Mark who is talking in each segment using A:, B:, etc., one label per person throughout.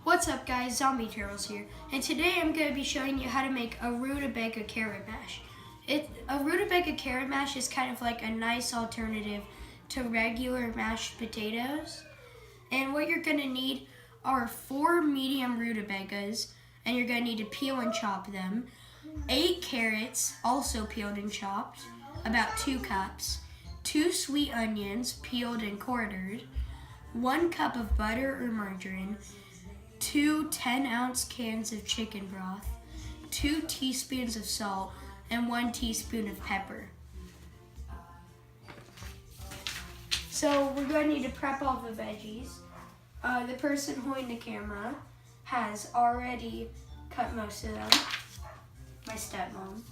A: What's up guys, Zombie Turtles here, and today I'm going to be showing you how to make a Rutabaga Carrot Mash. A Rutabaga Carrot Mash is kind of like a nice alternative to regular mashed potatoes. And what you're going to need are 4 medium rutabagas, and you're going to need to peel and chop them. 8 carrots, also peeled and chopped, about 2 cups. 2 sweet onions, peeled and quartered. 1 cup of butter or margarine. 2 10-ounce cans of chicken broth, 2 teaspoons of salt, and 1 teaspoon of pepper. So we're going to need to prep all the veggies. The person holding the camera has already cut most of them. My stepmom.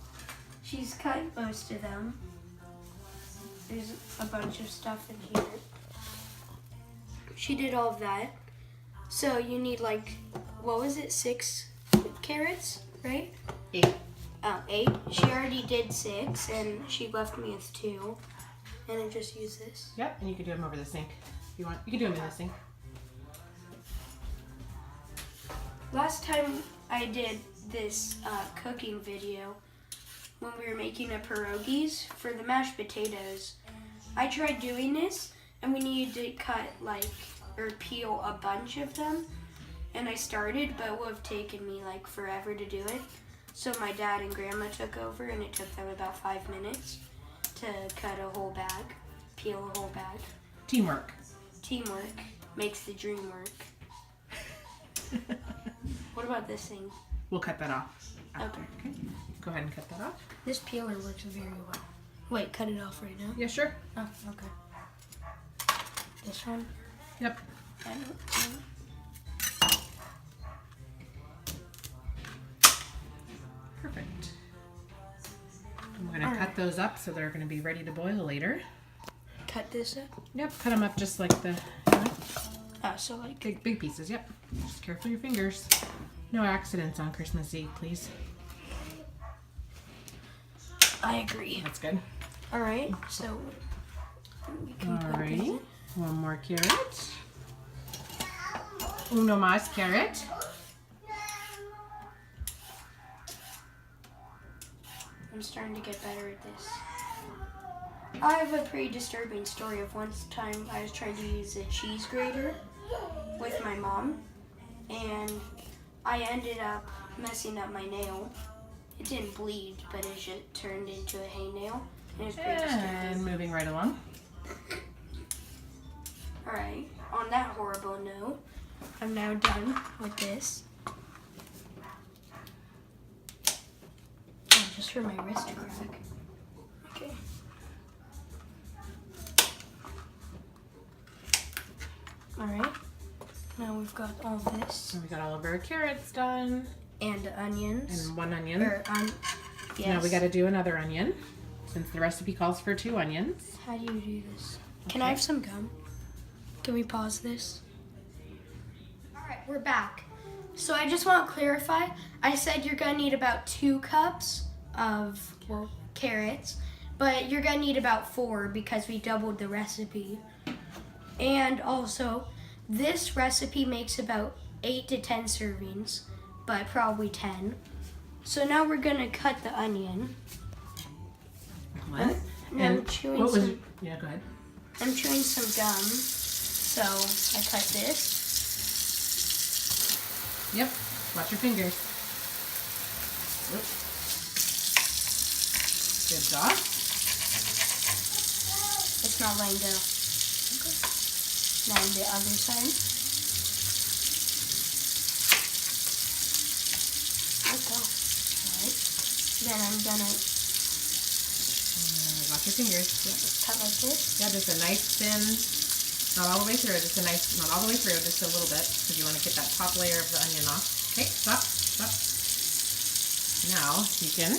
A: She's cut most of them. There's a bunch of stuff in here. She did all of that. So you need 6 carrots, right?
B: 8.
A: 8. She already did 6, and she left me with 2. And I just use this.
B: Yep, and you can do them over the sink. If you want, you can do them in the sink.
A: Last time I did this cooking video, when we were making the pierogies for the mashed potatoes, I tried doing this, and we needed to cut or peel a bunch of them, and I started, but it would have taken me forever to do it. So my dad and grandma took over, and it took them about 5 minutes to cut a whole bag, peel a whole bag.
B: Teamwork.
A: Teamwork makes the dream work. What about this thing?
B: We'll cut that off after.
A: Okay.
B: Okay. Go ahead and cut that off.
A: This peeler works very well. Wait, cut it off right now?
B: Yeah, sure.
A: Oh, okay. This one?
B: Yep. Perfect. And we're going to cut those up so they're going to be ready to boil later.
A: Cut this up?
B: Yep, cut them up just like the
A: So
B: big pieces. Yep. Just careful your fingers. No accidents on Christmas Eve, please.
A: I agree.
B: That's good.
A: All right, so we can put these in.
B: One more carrot. Uno más carrot.
A: I'm starting to get better at this. I have a pretty disturbing story of one time I was trying to use a cheese grater with my mom, and I ended up messing up my nail. It didn't bleed, but it just turned into a hangnail. And it was pretty disturbing.
B: And moving right along.
A: Alright, on that horrible note, I'm now done with this. Oh, just for my wrist to crack. Okay. Alright, now we've got all this.
B: So we got all of our carrots done.
A: And onions.
B: And 1 onion.
A: Yes.
B: Now we got to do another onion, since the recipe calls for 2 onions.
A: How do you do this? Can I have some gum? Can we pause this? Alright, we're back. So I just want to clarify, I said you're going to need about 2 cups of carrots, but you're going to need about 4 because we doubled the recipe. And also, this recipe makes about 8 to 10 servings, but probably 10. So now we're going to cut the onion.
B: What?
A: I'm chewing some...
B: Yeah, go ahead.
A: I'm chewing some gum, so I cut this.
B: Yep. Watch your fingers. Oops. Good job.
A: It's not laying down. Okay. Now the other side. Okay. Alright. Then I'm gonna...
B: Watch your fingers.
A: Yeah, cut like this.
B: Yeah, just a nice thin, not all the way through, not all the way through, just a little bit, because you want to get that top layer of the onion off. Okay, stop. Now you can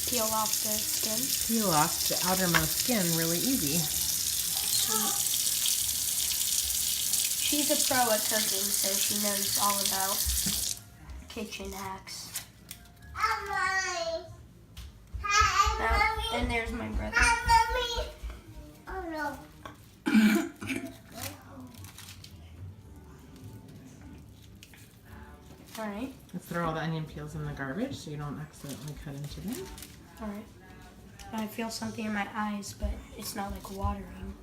A: peel off the skin.
B: Peel off the outermost skin really easy.
A: Sweet. She's a pro at cooking, so she knows all about kitchen hacks. And there's my brother. Oh no. All right.
B: Let's throw all the onion peels in the garbage so you don't accidentally cut into them.
A: All right. I feel something in my eyes, but it's not like watering.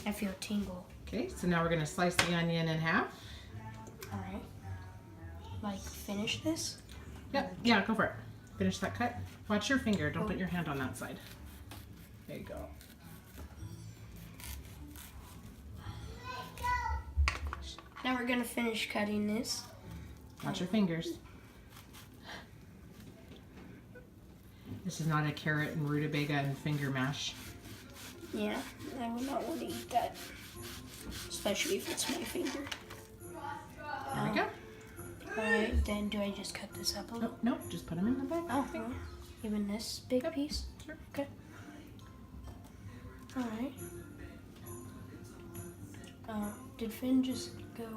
A: I feel a tingle.
B: Okay, so now we're going to slice the onion in half.
A: All right. Like finish this?
B: Yep, yeah, go for it. Finish that cut. Watch your finger. Don't put your hand on that side. There you go.
A: Now we're gonna finish cutting this.
B: Watch your fingers. This is not a carrot and rutabaga and finger mash.
A: Yeah, I would not want to eat that, especially if it's my finger.
B: There we go.
A: Alright, then do I just cut this up a little?
B: Nope, just put them in the bag.
A: Oh, even this big piece?
B: Sure.
A: Okay. Alright. Did Finn just go?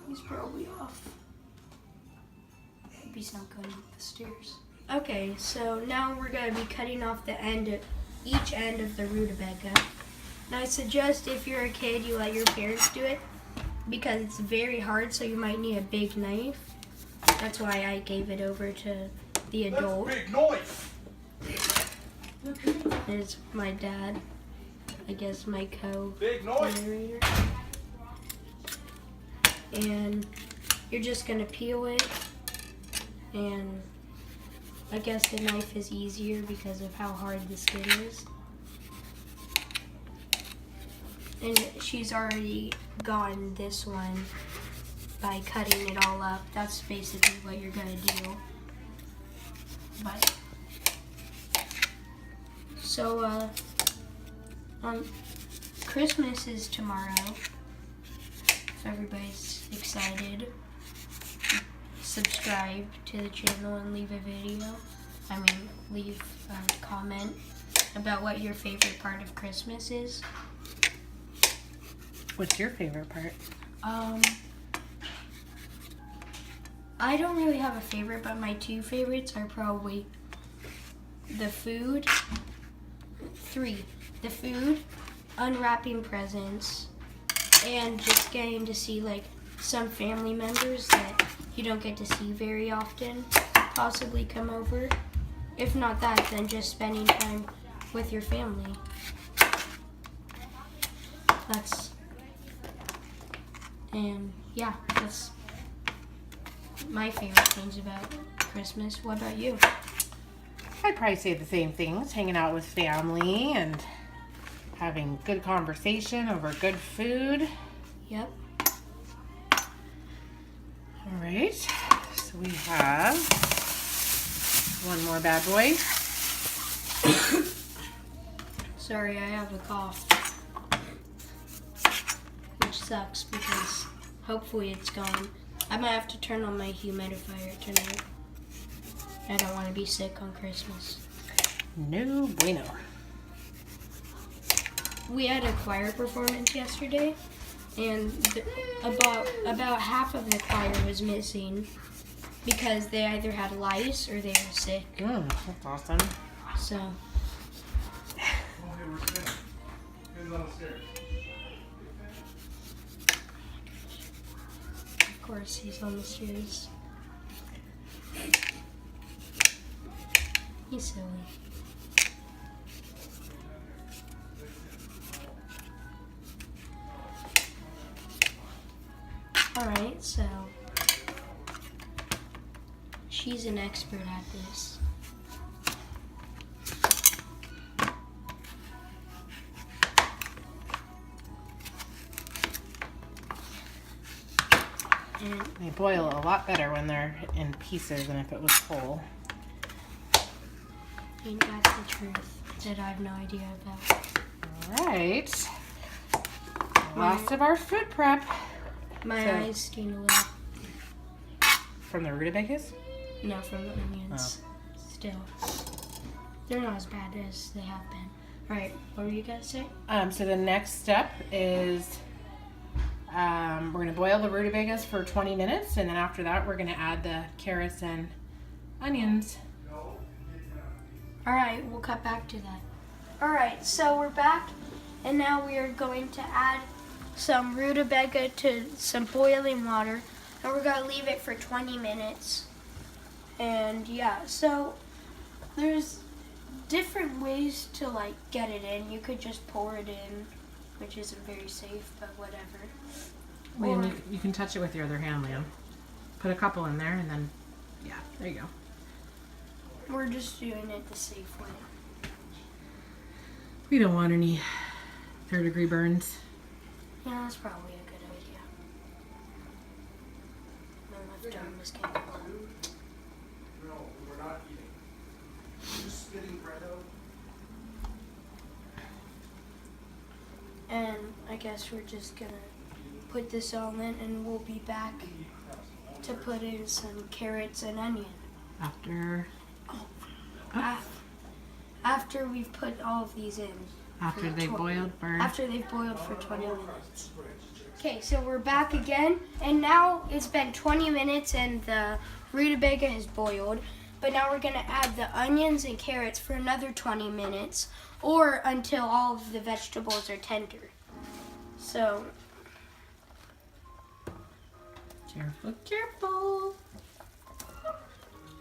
A: He's probably off. Hope he's not going up the stairs. Okay, so now we're going to be cutting off the end of each end of the rutabaga. Now I suggest if you're a kid, you let your parents do it because it's very hard, so you might need a big knife. That's why I gave it over to the adult.
C: That's a big noise.
A: It's my dad, I guess my
C: Big noise.
A: co-narrator. And you're just gonna peel it, and I guess the knife is easier because of how hard the skin is. And she's already gotten this one by cutting it all up. That's basically what you're gonna do. But so Christmas is tomorrow. If everybody's excited, subscribe to the channel and leave a video. Leave a comment about what your favorite part of Christmas is.
B: What's your favorite part?
A: I don't really have a favorite, but my two favorites are probably the food. 3. The food, unwrapping presents, and just getting to see like some family members that you don't get to see very often possibly come over. If not that, then just spending time with your family. That's my favorite things about Christmas. What about you?
B: I'd probably say the same things. Hanging out with family and having good conversation over good food.
A: Yep.
B: All right. So we have one more bad boy.
A: Sorry, I have a cough. Which sucks because hopefully it's gone. I might have to turn on my humidifier tonight. I don't want to be sick on Christmas.
B: No bueno.
A: We had a choir performance yesterday, and about half of the choir was missing because they either had lice or they were sick.
B: That's awesome.
A: So.
C: Oh, hey, where's Finn? Finn's on the stairs.
A: Of course, he's on the stairs. He's silly. Alright, so she's an expert at this. And
B: They boil a lot better when they're in pieces than if it was whole.
A: ain't that's the truth that I have no idea about.
B: All right. Last of our food prep.
A: My eyes sting a little.
B: From the rutabagas?
A: No, from the onions. Still. They're not as bad as they have been. Alright, what were you guys saying?
B: So the next step is we're going to boil the rutabagas for 20 minutes, and then after that we're going to add the carrots and onions.
A: Alright, we'll cut back to that. Alright, so we're back, and now we are going to add some rutabaga to some boiling water, and we're gonna leave it for 20 minutes. And yeah, so there's different ways to like get it in. You could just pour it in, which isn't very safe, but whatever.
B: Liam, you can touch it with your other hand, Liam. Put a couple in there and then, yeah, there you go.
A: We're just doing it the safe way.
B: We don't want any third-degree burns.
A: Yeah, that's probably a good idea. My left arm is getting blown.
C: No, we're not eating. You're just spitting bread out.
A: And I guess we're just gonna put this all in, and we'll be back to put in some carrots and onion. After we've put all of these in.
B: After they've boiled, burned.
A: After they've boiled for 20 minutes. Okay, so we're back again, and now it's been 20 minutes and the rutabaga has boiled. But now we're gonna add the onions and carrots for another 20 minutes, or until all of the vegetables are tender. So,
B: Careful, careful.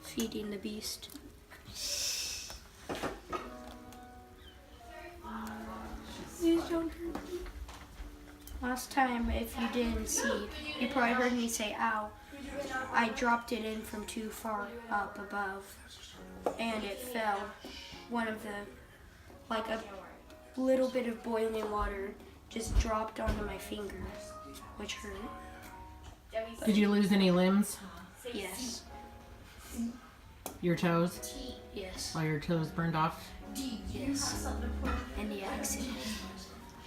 A: feeding the beast. Please don't hurt me. Last time, if you didn't see, you probably heard me say ow. I dropped it in from too far up above, and it fell. One of the, like a little bit of boiling water just dropped onto my finger, which hurt.
B: Did you lose any limbs?
A: Yes.
B: Your toes?
A: Yes.
B: All your toes burned off?
A: Yes. In the accident,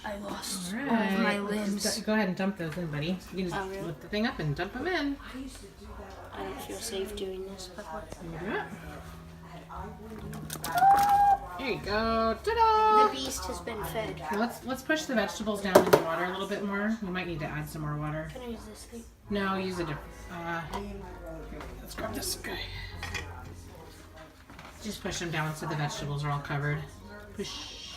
A: I lost
B: All
A: all of my limbs.
B: Just go ahead and dump those in, buddy. You can just
A: Really?
B: lift the thing up and dump them in.
A: I don't feel safe doing this, but
B: You do it. There you go. Ta-da!
A: the beast has been fed.
B: Now let's push the vegetables down in the water a little bit more. We might need to add some more water.
A: Can I use this thing?
B: No, use a different. Let's grab this guy. Just push them down so the vegetables are all covered. Push.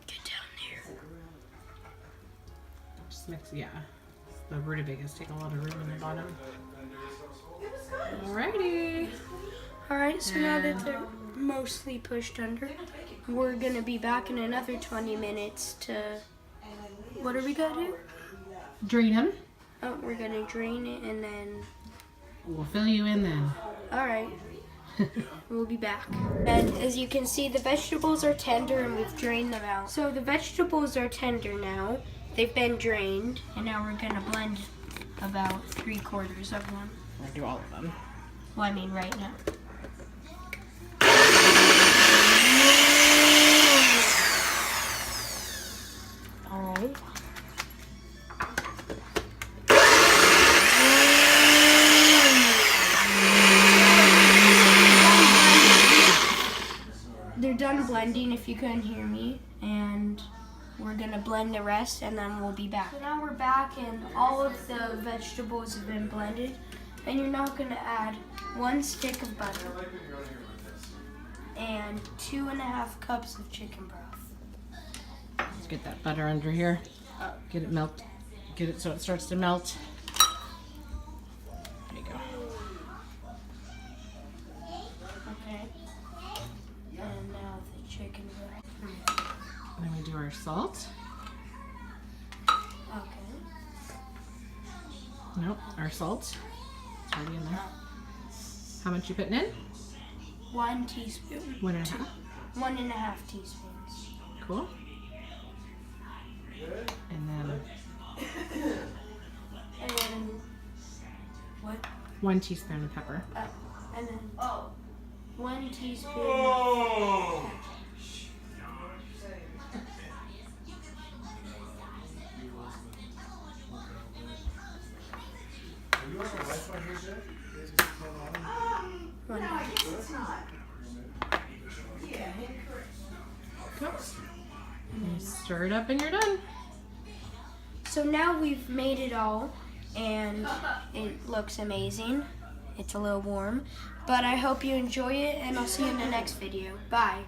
A: Get down there.
B: Just mix. Yeah. The rutabagas take a lot of room in the bottom. Alrighty.
A: Alright, so now that they're mostly pushed under, we're gonna be back in another 20 minutes to, what are we gonna do?
B: Drain them.
A: Oh, we're gonna drain it and then,
B: We'll fill you in then.
A: alright, we'll be back. And as you can see, the vegetables are tender and we've drained them out. So the vegetables are tender now. They've been drained, and now we're gonna blend about 3/4 of them.
B: We'll do all of them.
A: Well, I mean right now. Alright. They're done blending, if you couldn't hear me, and we're gonna blend the rest and then we'll be back. So now we're back and all of the vegetables have been blended, and you're now gonna add 1 stick of butter and 2.5 cups of chicken broth.
B: Let's get that butter under here. Get it melt. Get it so it starts to melt. There you go.
A: Okay. And now the chicken broth.
B: Then we do our salt.
A: Okay.
B: Nope, our salt. It's already in there. How much you putting in?
A: 1 teaspoon.
B: 1.5.
A: 1.5 teaspoons.
B: Cool. And then
A: And what?
B: 1 teaspoon of pepper.
A: And then 1 teaspoon.
C: Oh! You want some Wi-Fi here, Jack?
A: One.
B: You stir it up and you're done.
A: So now we've made it all, and it looks amazing. It's a little warm, but I hope you enjoy it, and I'll see you in the next video. Bye.